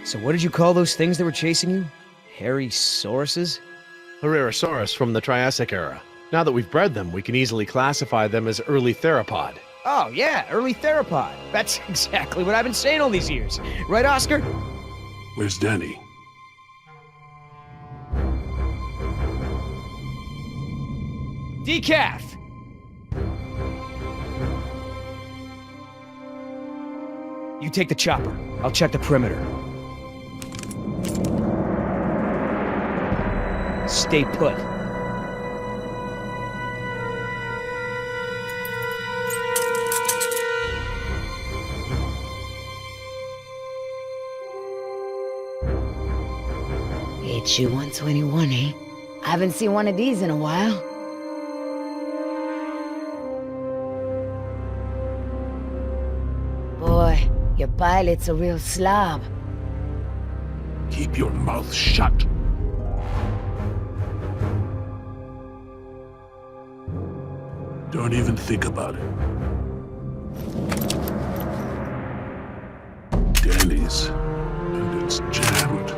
So what did you call those things that were chasing you? Hairy sauruses? Herrerasaurus from the Triassic era. Now that we've bred them, we can easily classify them as early theropod. Oh, yeah, early theropod. That's exactly what I've been saying all these years. Right, Oscar? Where's Danny? Decaf! You take the chopper. I'll check the perimeter. Stay put. HU 121, eh? I haven't seen one of these in a while. Boy, your pilot's a real slob. Keep your mouth shut. Don't even think about it. Danny's, and it's jammed.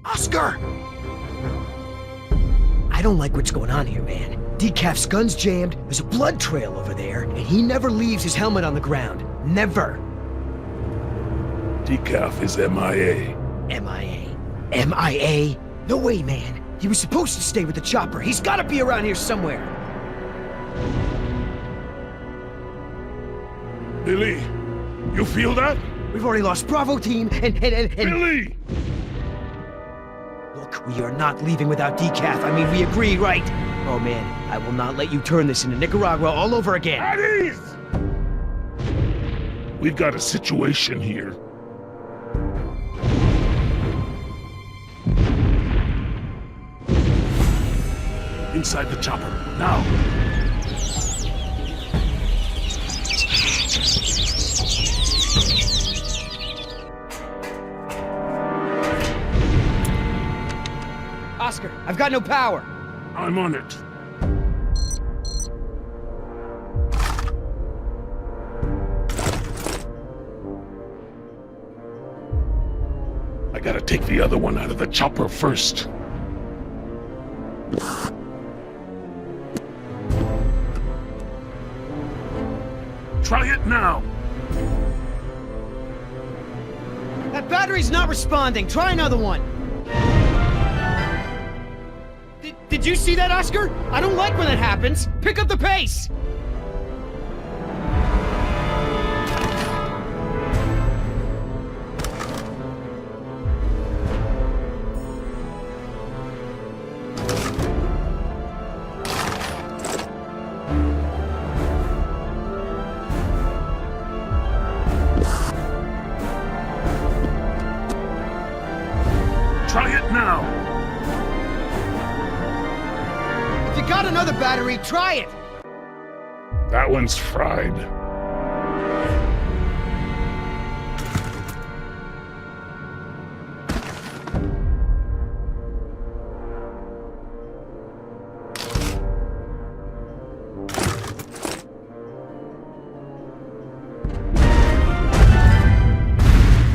Oscar! I don't like what's going on here, man. Decaf's gun's jammed, there's a blood trail over there, and he never leaves his helmet on the ground. Never. Decaf is MIA. MIA. MIA? No way, man. He was supposed to stay with the chopper. He's gotta be around here somewhere. Billy, you feel that? We've already lost Bravo team, and... Billy! Look, we are not leaving without Decaf. I mean, we agree, right? Oh, man, I will not let you turn this into Nicaragua all over again. At ease! We've got a situation here. Inside the chopper, now! Oscar, I've got no power. I'm on it. I gotta take the other one out of the chopper first. Try it now! That battery's not responding. Try another one. Did you see that, Oscar? I don't like when that happens. Pick up the pace! Try it now! If you got another battery, try it! That one's fried.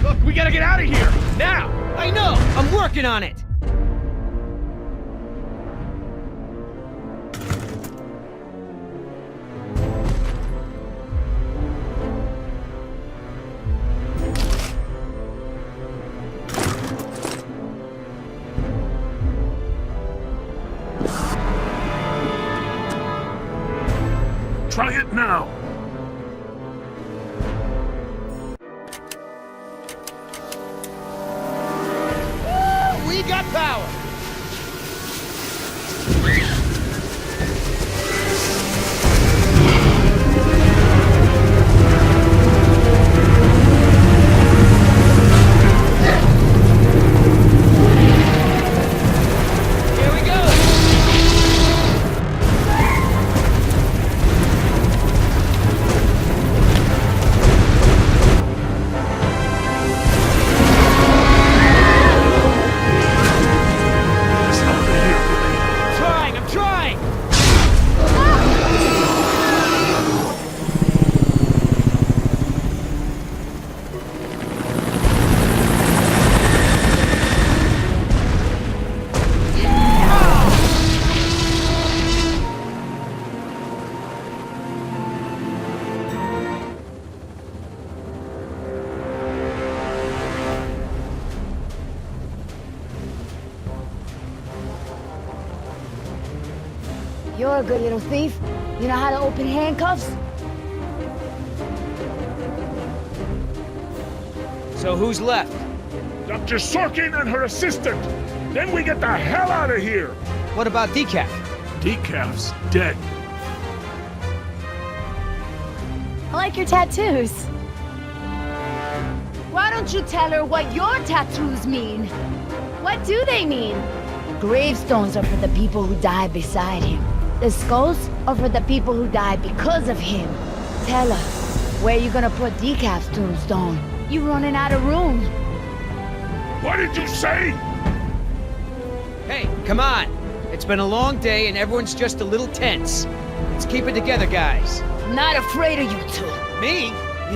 Look, we gotta get out of here! Now! I know! I'm working on it! Try it now! We got power! Here we go! You're a good little thief. You know how to open handcuffs? So who's left? Dr. Sorkin and her assistant! Then we get the hell out of here! What about Decaf? Decaf's dead. I like your tattoos. Why don't you tell her what your tattoos mean? What do they mean? Gravestones are for the people who died beside him. The skulls are for the people who died because of him. Tell her, where you gonna put Decaf's tombstone? You running out of room. What did you say? Hey, come on! It's been a long day and everyone's just a little tense. Let's keep it together, guys. I'm not afraid of you two. Me?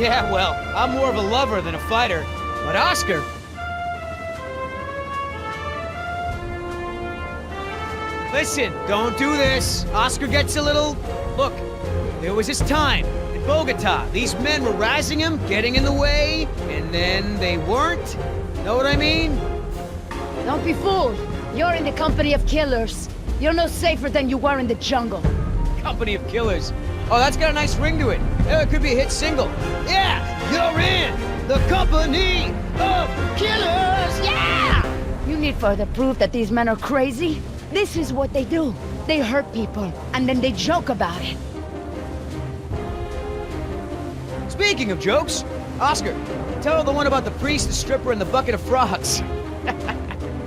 Yeah, well, I'm more of a lover than a fighter. But Oscar... Listen, don't do this. Oscar gets a little... Look, there was this time in Bogota. These men were razzing him, getting in the way, and then they weren't. Know what I mean? Don't be fooled. You're in the company of killers. You're no safer than you were in the jungle. Company of Killers. Oh, that's got a nice ring to it. It could be a hit single. Yeah, you're in the Company of Killers. Yeah! You need further proof that these men are crazy? This is what they do. They hurt people, and then they joke about it. Speaking of jokes, Oscar, tell the one about the priest, the stripper, and the bucket of frogs.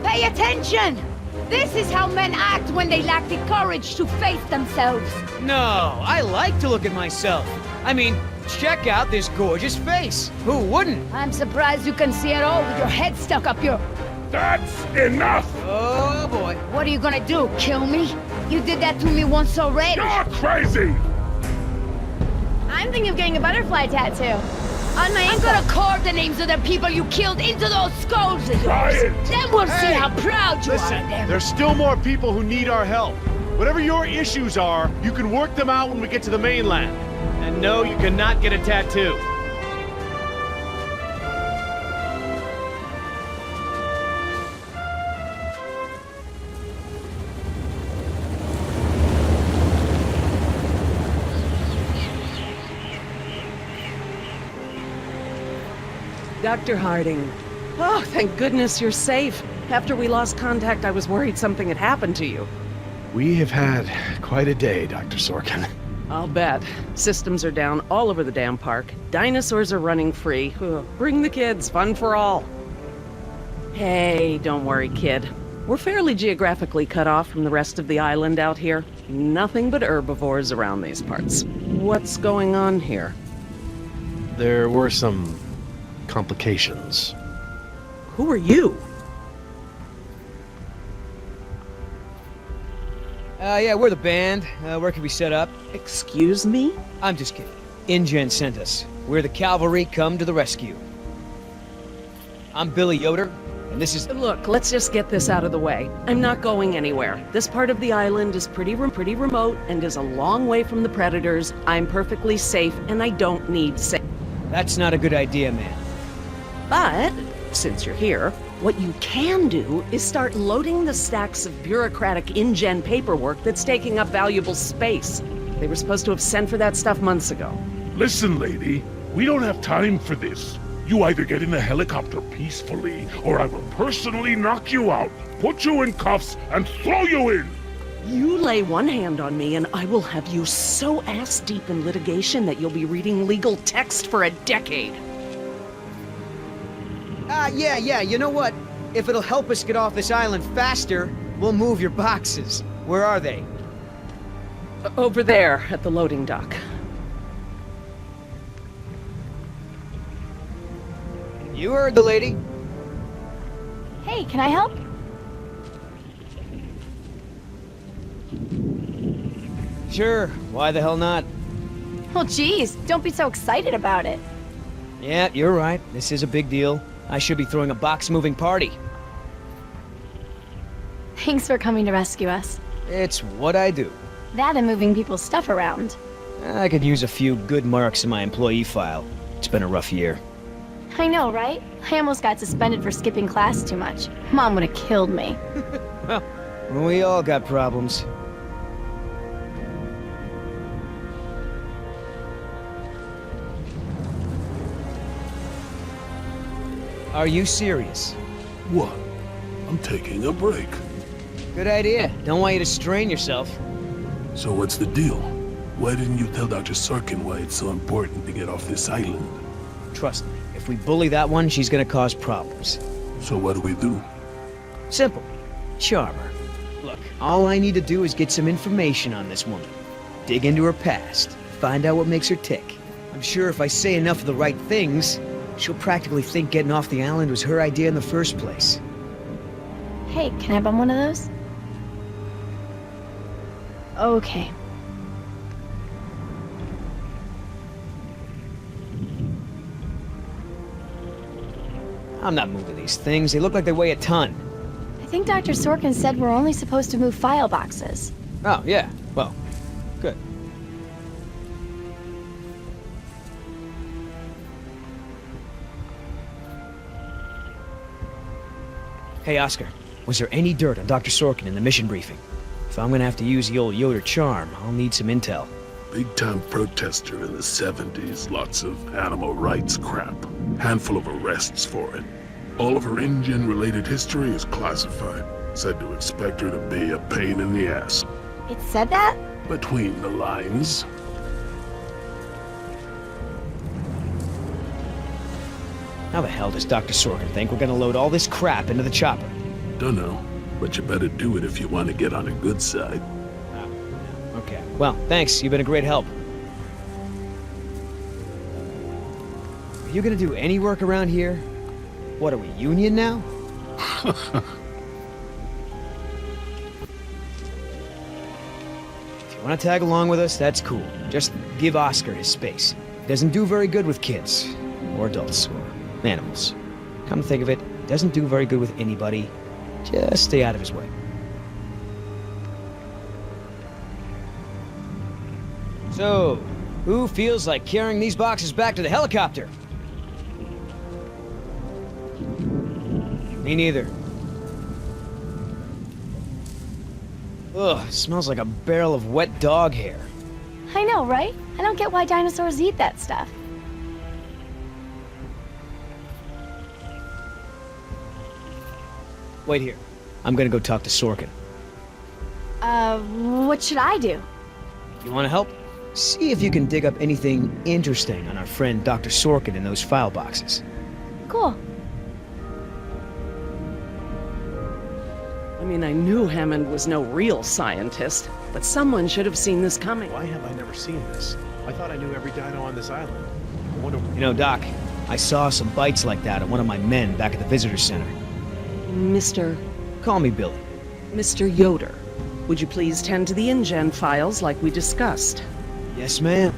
Pay attention! This is how men act when they lack the courage to face themselves. No, I like to look at myself. I mean, check out this gorgeous face. Who wouldn't? I'm surprised you can see it all with your head stuck up your... That's enough! Oh, boy. What are you gonna do, kill me? You did that to me once already. You're crazy! I'm thinking of getting a butterfly tattoo. On my I'm ankle. gonna carve the names of the people you killed into those skulls of Try yours. it. Then we'll see Hey, how proud you are Listen, of them. there's still more people who need our help. Whatever your issues are, you can work them out when we get to the mainland. And no, you cannot get a tattoo. Dr. Harding. Oh, thank goodness you're safe. After we lost contact, I was worried something had happened to you. We have had quite a day, Dr. Sorkin. I'll bet. Systems are down all over the damn park. Dinosaurs are running free. Ugh, bring the kids, fun for all. Hey, don't worry, kid. We're fairly geographically cut off from the rest of the island out here. Nothing but herbivores around these parts. What's going on here? There were some complications. Who are you? Yeah, we're the band. Where can we set up? Excuse me? I'm just kidding. InGen sent us. We're the Cavalry come to the rescue. I'm Billy Yoder, and this is... Look, let's just get this out of the way. I'm not going anywhere. This part of the island is pretty remote and is a long way from the predators. I'm perfectly safe, and I don't need safe. That's not a good idea, man. But, since you're here, what you can do is start loading the stacks of bureaucratic InGen paperwork that's taking up valuable space. They were supposed to have sent for that stuff months ago. Listen, lady, we don't have time for this. You either get in the helicopter peacefully, or I will personally knock you out, put you in cuffs, and throw you in! You lay one hand on me and I will have you so ass-deep in litigation that you'll be reading legal text for a decade. Yeah, you know what? If it'll help us get off this island faster, we'll move your boxes. Where are they? Over there, at the loading dock. You heard the lady. Hey, can I help? Sure, why the hell not? Well, geez, don't be so excited about it. Yeah, you're right. This is a big deal. I should be throwing a box-moving party. Thanks for coming to rescue us. It's what I do. That and moving people's stuff around. I could use a few good marks in my employee file. It's been a rough year. I know, right? I almost got suspended for skipping class too much. Mom would have killed me. Well, we all got problems. Are you serious? What? I'm taking a break. Good idea. Don't want you to strain yourself. So what's the deal? Why didn't you tell Dr. Sorkin why it's so important to get off this island? Trust me, if we bully that one, she's gonna cause problems. So what do we do? Simple. Charm her. Look, all I need to do is get some information on this woman. Dig into her past. Find out what makes her tick. I'm sure if I say enough of the right things, she'll practically think getting off the island was her idea in the first place. Hey, can I bum one of those? Okay. I'm not moving these things. They look like they weigh a ton. I think Dr. Sorkin said we're only supposed to move file boxes. Oh, yeah. Well, good. Hey, Oscar. Was there any dirt on Dr. Sorkin in the mission briefing? If I'm gonna have to use the old Yoder charm, I'll need some intel. Big-time protester in the 70s, lots of animal rights crap. Handful of arrests for it. All of her InGen-related history is classified. Said to expect her to be a pain in the ass. It said that? Between the lines. How the hell does Dr. Sorkin think we're gonna load all this crap into the chopper? Dunno, but you better do it if you want to get on a good side. Okay. Well, thanks. You've been a great help. Are you gonna do any work around here? What, are we union now? If you want to tag along with us, that's cool. Just give Oscar his space. He doesn't do very good with kids. Or adults. Or animals. Come to think of it, doesn't do very good with anybody. Just stay out of his way. So, who feels like carrying these boxes back to the helicopter? Me neither. Ugh, smells like a barrel of wet dog hair. I know, right? I don't get why dinosaurs eat that stuff. Wait here. I'm gonna go talk to Sorkin. What should I do? You wanna help? See if you can dig up anything interesting on our friend Dr. Sorkin in those file boxes. Cool. I mean, I knew Hammond was no real scientist, but someone should have seen this coming. Why have I never seen this? I thought I knew every dino on this island. I wonder... You know, Doc, I saw some bites like that on one of my men back at the visitor center. Mr. Call me Billy. Mr. Yoder, would you please tend to the InGen files like we discussed? Yes, ma'am.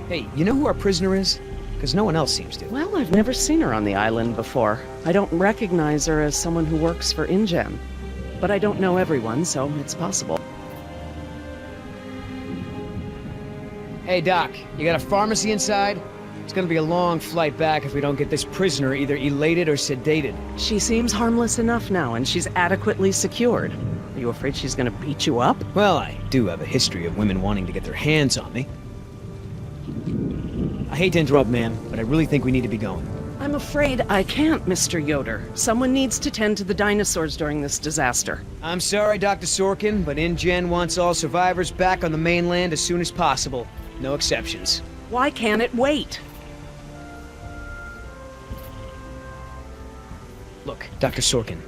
Hey, you know who our prisoner is? Because no one else seems to. Well, I've never seen her on the island before. I don't recognize her as someone who works for InGen. But I don't know everyone, so it's possible. Hey, Doc, you got a pharmacy inside? It's gonna be a long flight back if we don't get this prisoner either elated or sedated. She seems harmless enough now, and she's adequately secured. Are you afraid she's gonna beat you up? Well, I do have a history of women wanting to get their hands on me. I hate to interrupt, ma'am, but I really think we need to be going. I'm afraid I can't, Mr. Yoder. Someone needs to tend to the dinosaurs during this disaster. I'm sorry, Dr. Sorkin, but InGen wants all survivors back on the mainland as soon as possible. No exceptions. Why can't it wait? Look, Dr. Sorkin,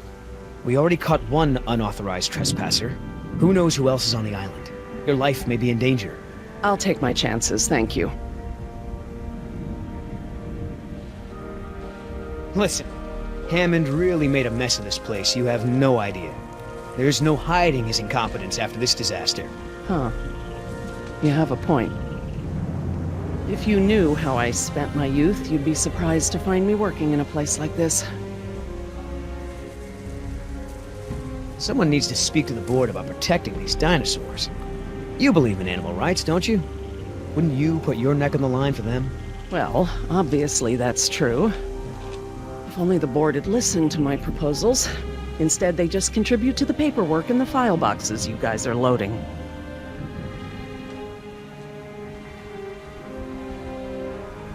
we already caught one unauthorized trespasser. Who knows who else is on the island? Your life may be in danger. I'll take my chances, thank you. Listen, Hammond really made a mess of this place. You have no idea. There's no hiding his incompetence after this disaster. Huh. You have a point. If you knew how I spent my youth, you'd be surprised to find me working in a place like this. Someone needs to speak to the board about protecting these dinosaurs. You believe in animal rights, don't you? Wouldn't you put your neck on the line for them? Well, obviously that's true. If only the board had listened to my proposals. Instead, they just contribute to the paperwork in the file boxes you guys are loading.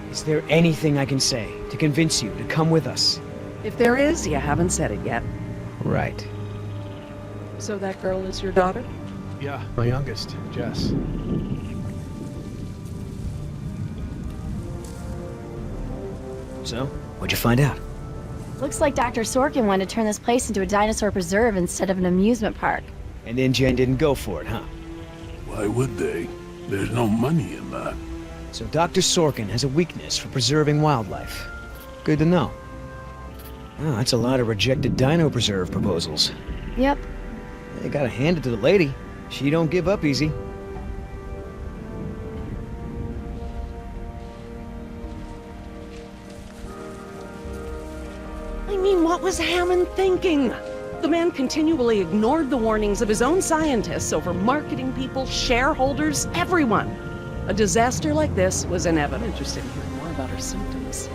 Is there anything I can say to convince you to come with us? If there is, you haven't said it yet. Right. So that girl is your daughter? Yeah, my youngest, Jess. So, what'd you find out? Looks like Dr. Sorkin wanted to turn this place into a dinosaur preserve instead of an amusement park. And InGen didn't go for it, huh? Why would they? There's no money in that. So Dr. Sorkin has a weakness for preserving wildlife. Good to know. Oh, that's a lot of rejected dino preserve proposals. Yep. You gotta hand it to the lady. She don't give up easy. I mean, what was Hammond thinking? The man continually ignored the warnings of his own scientists over marketing people, shareholders, everyone. A disaster like this was inevitable. I'm interested in hearing more about her symptoms.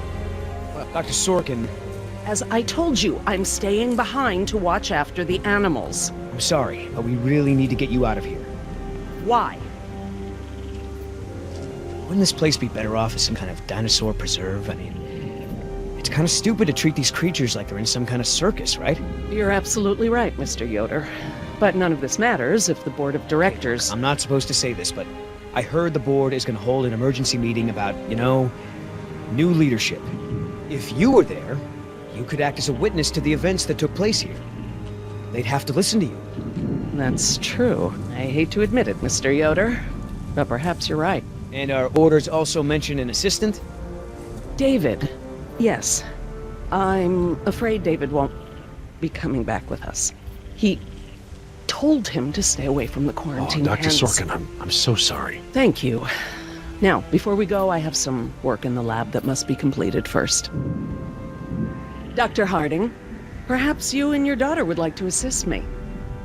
Well, Dr. Sorkin, As I told you, I'm staying behind to watch after the animals. I'm sorry, but we really need to get you out of here. Why? Wouldn't this place be better off as some kind of dinosaur preserve? I mean, it's kind of stupid to treat these creatures like they're in some kind of circus, right? You're absolutely right, Mr. Yoder. But none of this matters if the board of directors... I'm not supposed to say this, but I heard the board is going to hold an emergency meeting about, new leadership. If you were there, you could act as a witness to the events that took place here. They'd have to listen to you. That's true. I hate to admit it, Mr. Yoder, but perhaps you're right. And our orders also mention an assistant? David. Yes. I'm afraid David won't be coming back with us. He told him to stay away from the quarantine. Dr. Sorkin, I'm so sorry. Thank you. Now, before we go, I have some work in the lab that must be completed first. Dr. Harding, perhaps you and your daughter would like to assist me.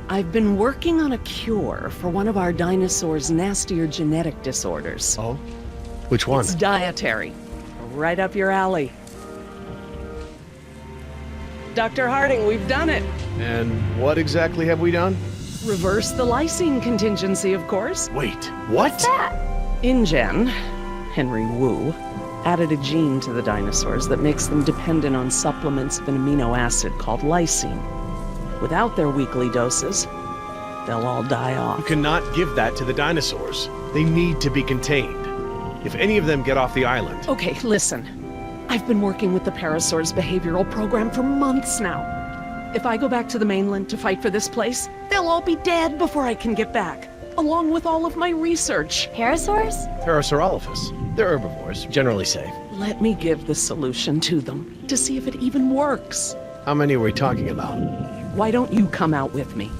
I've been working on a cure for one of our dinosaurs' nastier genetic disorders. Oh? Which one? It's dietary. Right up your alley. Dr. Harding, we've done it. And what exactly have we done? Reverse the lysine contingency, of course. Wait, what? InGen, Henry Wu, added a gene to the dinosaurs that makes them dependent on supplements of an amino acid called lysine. Without their weekly doses, they'll all die You off. cannot give that to the dinosaurs. They need to be contained. If any of them get off the island... Okay, listen. I've been working with the Parasaur's behavioral program for months now. If I go back to the mainland to fight for this place, they'll all be dead before I can get back, along with all of my research. Parasaurs? Parasaurolophus. They're herbivores, generally safe. Let me give the solution to them to see if it even works. How many are we talking about? Why don't you come out with me?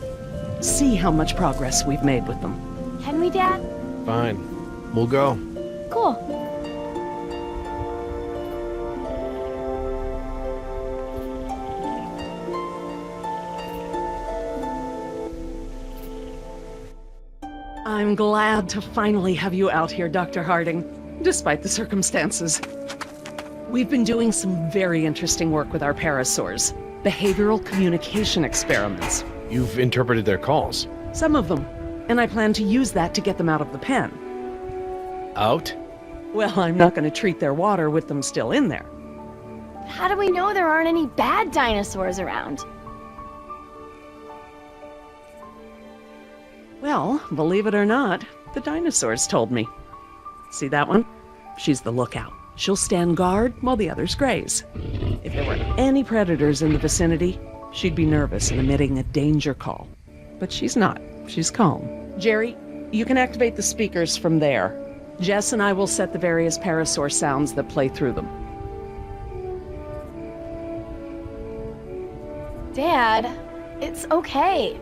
See how much progress we've made with them. Can we, Dad? Fine. We'll go. Cool. I'm glad to finally have you out here, Dr. Harding, despite the circumstances. We've been doing some very interesting work with our parasaurs. Behavioral communication experiments. You've interpreted their calls. Some of them. And I plan to use that to get them out of the pen. Out? Well, I'm not going to treat their water with them still in there. How do we know there aren't any bad dinosaurs around? Well, believe it or not, the dinosaurs told me. See that one? She's the lookout. She'll stand guard while the others graze. If there were any predators in the vicinity, she'd be nervous and emitting a danger call. But she's not. She's calm. Jerry, you can activate the speakers from there. Jess and I will set the various parasaur sounds that play through them. Dad, it's okay.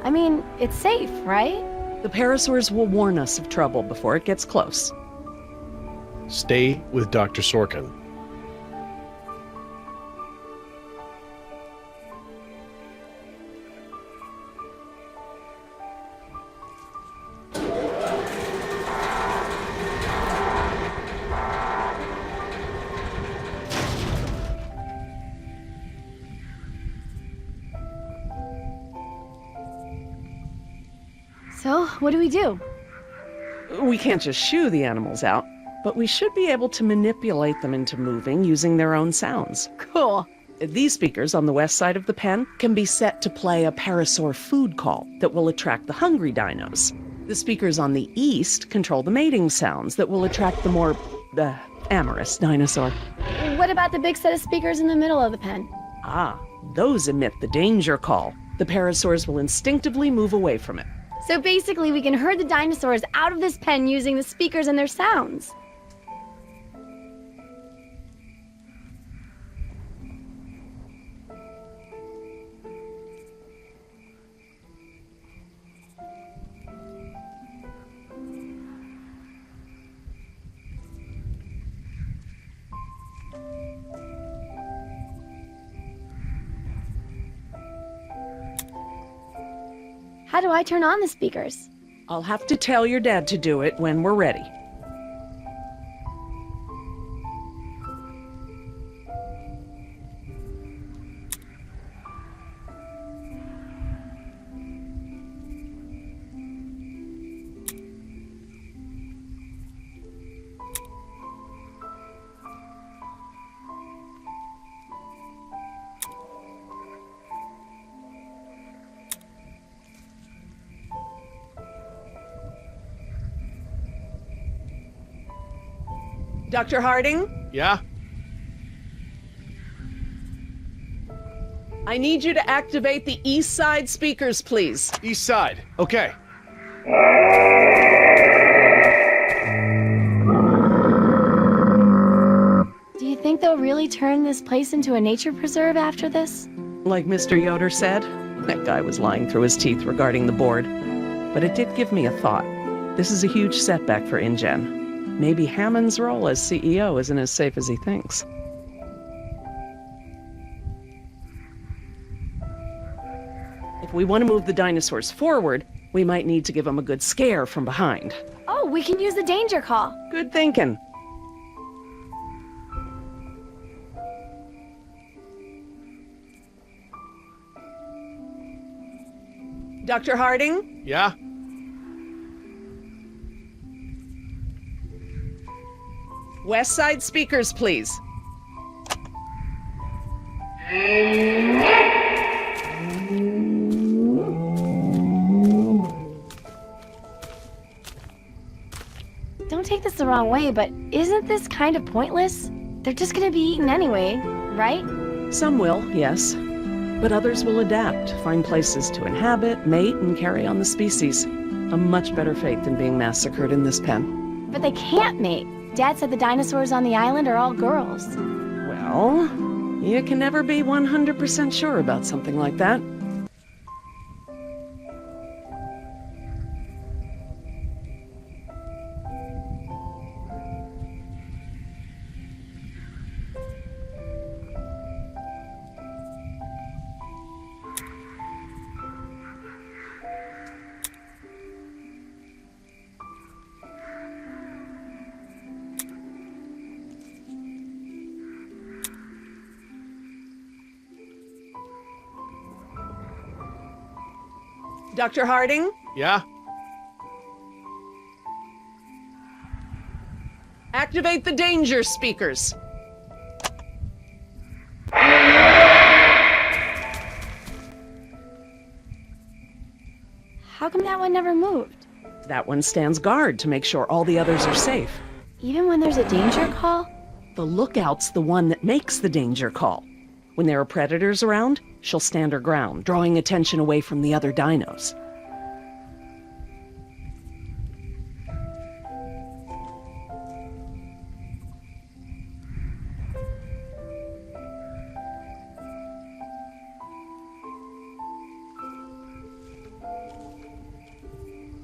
I mean, it's safe, right? The parasaurs will warn us of trouble before it gets close. Stay with Dr. Sorkin. So, what do we do? We can't just shoo the animals out. but we should be able to manipulate them into moving using their own sounds. Cool. These speakers on the west side of the pen can be set to play a parasaur food call that will attract the hungry dinos. The speakers on the east control the mating sounds that will attract the more, amorous dinosaur. What about the big set of speakers in the middle of the pen? Ah, those emit the danger call. The parasaurs will instinctively move away from it. So basically, we can herd the dinosaurs out of this pen using the speakers and their sounds. How do I turn on the speakers? I'll have to tell your dad to do it when we're ready. Dr. Harding, Yeah? I need you to activate the east side speakers, please. East side. Okay. Do you think they'll really turn this place into a nature preserve after this? Like Mr. Yoder said, that guy was lying through his teeth regarding the board. But it did give me a thought. This is a huge setback for InGen. Maybe Hammond's role as CEO isn't as safe as he thinks. If we want to move the dinosaurs forward, we might need to give them a good scare from behind. Oh, we can use the danger call. Good thinking. Dr. Harding? Yeah? West side speakers, please. Don't take this the wrong way, but isn't this kind of pointless? They're just gonna be eaten anyway, right? Some will, yes. But others will adapt, find places to inhabit, mate, and carry on the species. A much better fate than being massacred in this pen. But they can't mate. Dad said the dinosaurs on the island are all girls. Well, you can never be 100% sure about something like that. Dr. Harding? Yeah? Activate the danger speakers. How come that one never moved? That one stands guard to make sure all the others are safe. Even when there's a danger call? The lookout's the one that makes the danger call. When there are predators around, she'll stand her ground, drawing attention away from the other dinos.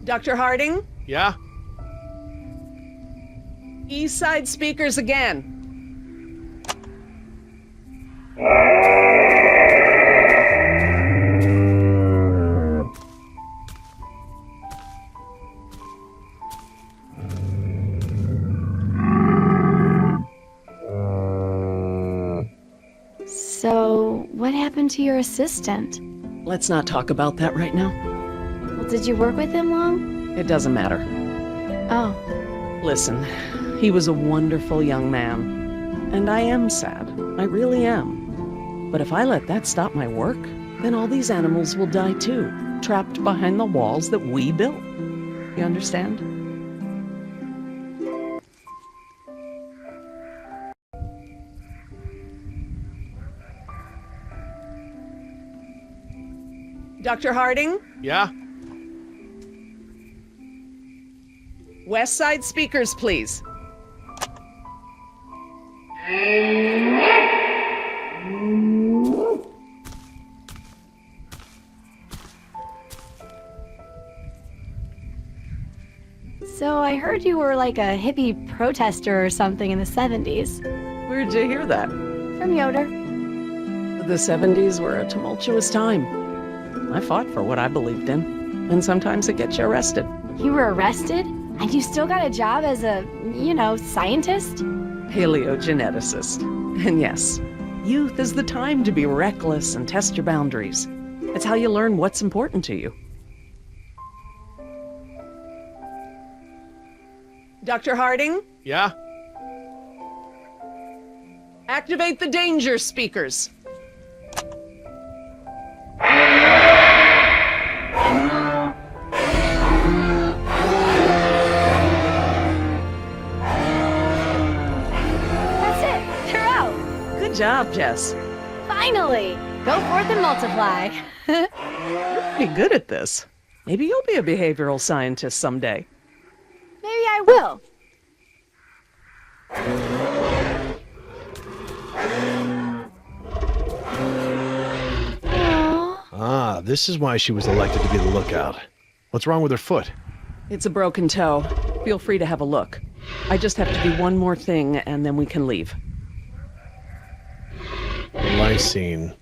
Dr. Harding? Yeah? East side speakers again. So, what happened to your assistant? Let's not talk about that right now. Well, did you work with him long? It doesn't matter. Oh. Listen, he was a wonderful young man. And I am sad. I really am. But if I let that stop my work, then all these animals will die too, trapped behind the walls that we built. You understand? Dr. Harding? Yeah? West Side speakers, please. So I heard you were like a hippie protester or something in the 70s. Where'd you hear that? From Yoder. The 70s were a tumultuous time. I fought for what I believed in, and sometimes it gets you arrested. You were arrested? And you still got a job as a, scientist? Paleogeneticist. And yes, youth is the time to be reckless and test your boundaries. It's how you learn what's important to you. Dr. Harding? Yeah? Activate the danger speakers. That's it. They're out. Good job, Jess. Finally. Go forth and multiply. You're pretty good at this. Maybe you'll be a behavioral scientist someday. Maybe I will. Ah, this is why she was elected to be the lookout. What's wrong with her foot? It's a broken toe. Feel free to have a look. I just have to do one more thing, and then we can leave. Lysine.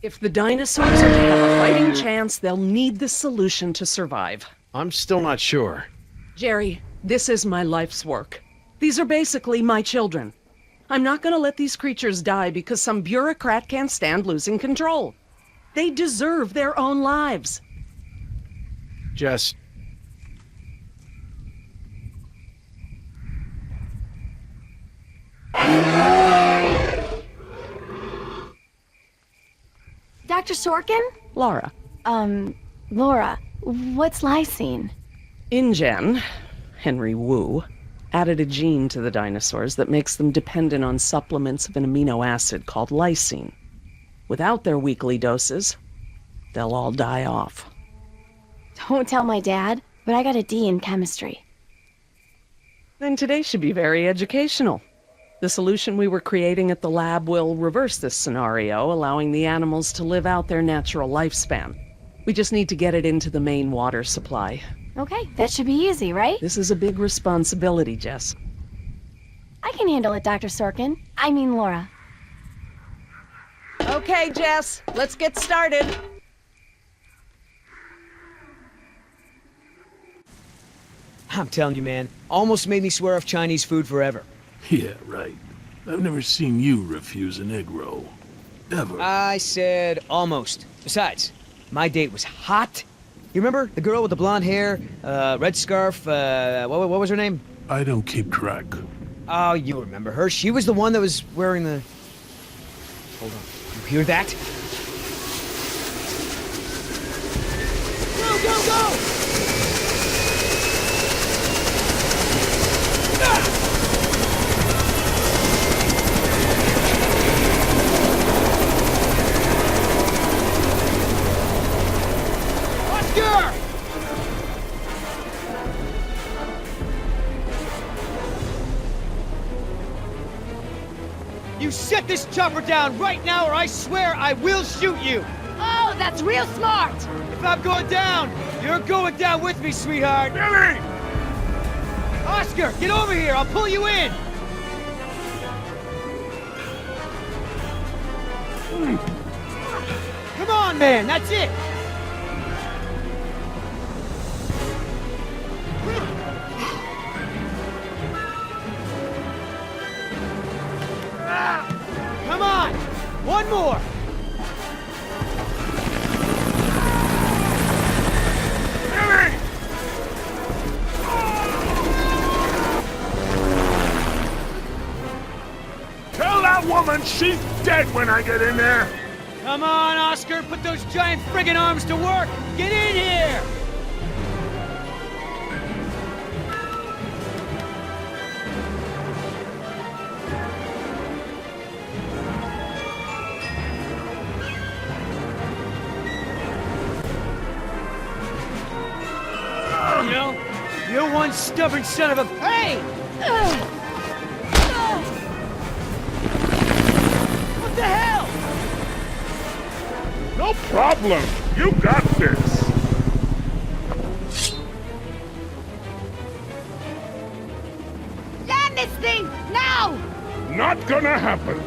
If the dinosaurs are to have a fighting chance, they'll need this solution to survive. I'm still not sure. Jerry, this is my life's work. These are basically my children. I'm not gonna let these creatures die because some bureaucrat can't stand losing control. They deserve their own lives. Jess. Dr. Sorkin? Laura. Laura, what's lysine? InGen, Henry Wu, added a gene to the dinosaurs that makes them dependent on supplements of an amino acid called lysine. Without their weekly doses, they'll all die off. Don't tell my dad, but I got a D in chemistry. Then today should be very educational. The solution we were creating at the lab will reverse this scenario, allowing the animals to live out their natural lifespan. We just need to get it into the main water supply. Okay, that should be easy, right? This is a big responsibility, Jess. I can handle it, Dr. Sorkin. I mean Laura. Okay, Jess, let's get started. I'm telling you, man, almost made me swear off Chinese food forever. Yeah, right. I've never seen you refuse an egg roll. Ever. I said almost. Besides, my date was hot. You remember the girl with the blonde hair, red scarf, what was her name? I don't keep track. Oh, you remember her. She was the one that was wearing the... Hold on. You hear that? Go, go, go! Oscar! You set this chopper down right now or I swear I will shoot you! Oh, that's real smart! If I'm going down, you're going down with me, sweetheart! Billy! Oscar, get over here! I'll pull you in! Come on, man! That's it! Come on! One more! Billy! woman, she's dead when I get in there! Come on, Oscar, put those giant friggin' arms to work! Get in here! You know, you're one stubborn son of a... Hey! What the hell? No problem! You got this! Land this thing, now! Not gonna happen!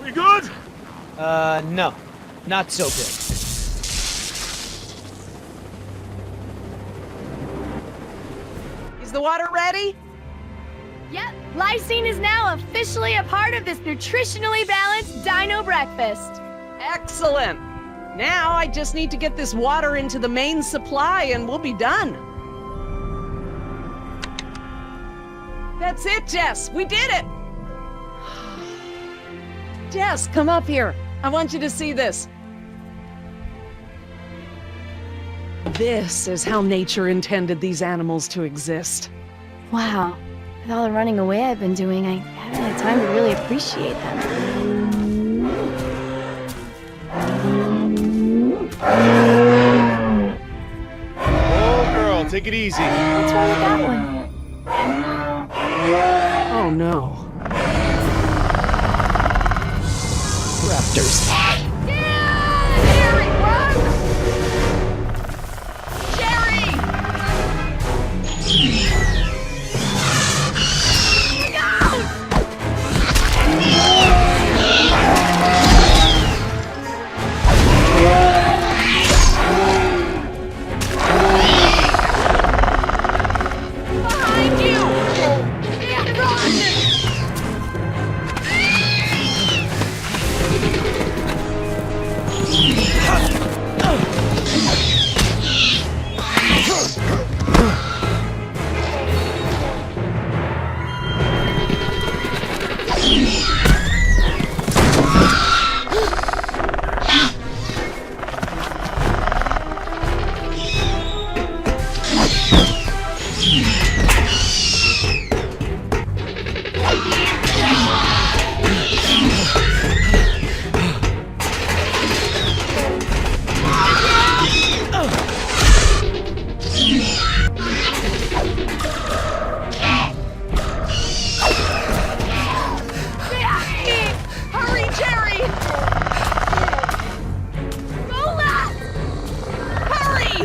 We good? No. Not so good. Is the water ready? Yep, lysine is now officially a part of this nutritionally balanced dino breakfast. Excellent. Now I just need to get this water into the main supply and we'll be done. That's it, Jess. We did it. Jess, come up here. I want you to see this. This is how nature intended these animals to exist. Wow, with all the running away I've been doing, I haven't had time to really appreciate them. Oh, girl, take it easy. What's wrong with that one? Oh no. Raptors. Jerry, run! Jerry! Behind you! Yeah, run! Hurry, Jerry! Lola! Hurry!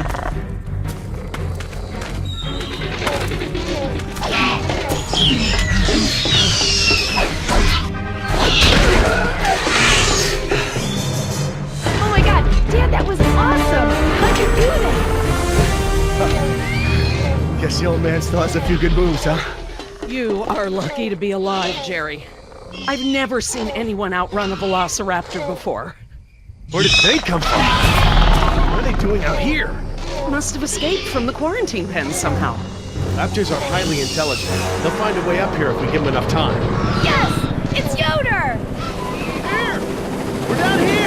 Oh my god, Dad, that was awesome! How'd you do that? Guess the old man still has a few good moves, huh? You are lucky to be alive, Jerry. I've never seen anyone outrun a velociraptor before. Where did they come from? What are they doing out here? Must have escaped from the quarantine pen somehow. Raptors are highly intelligent. They'll find a way up here if we give them enough time. Yes! It's Yoder! We're down here!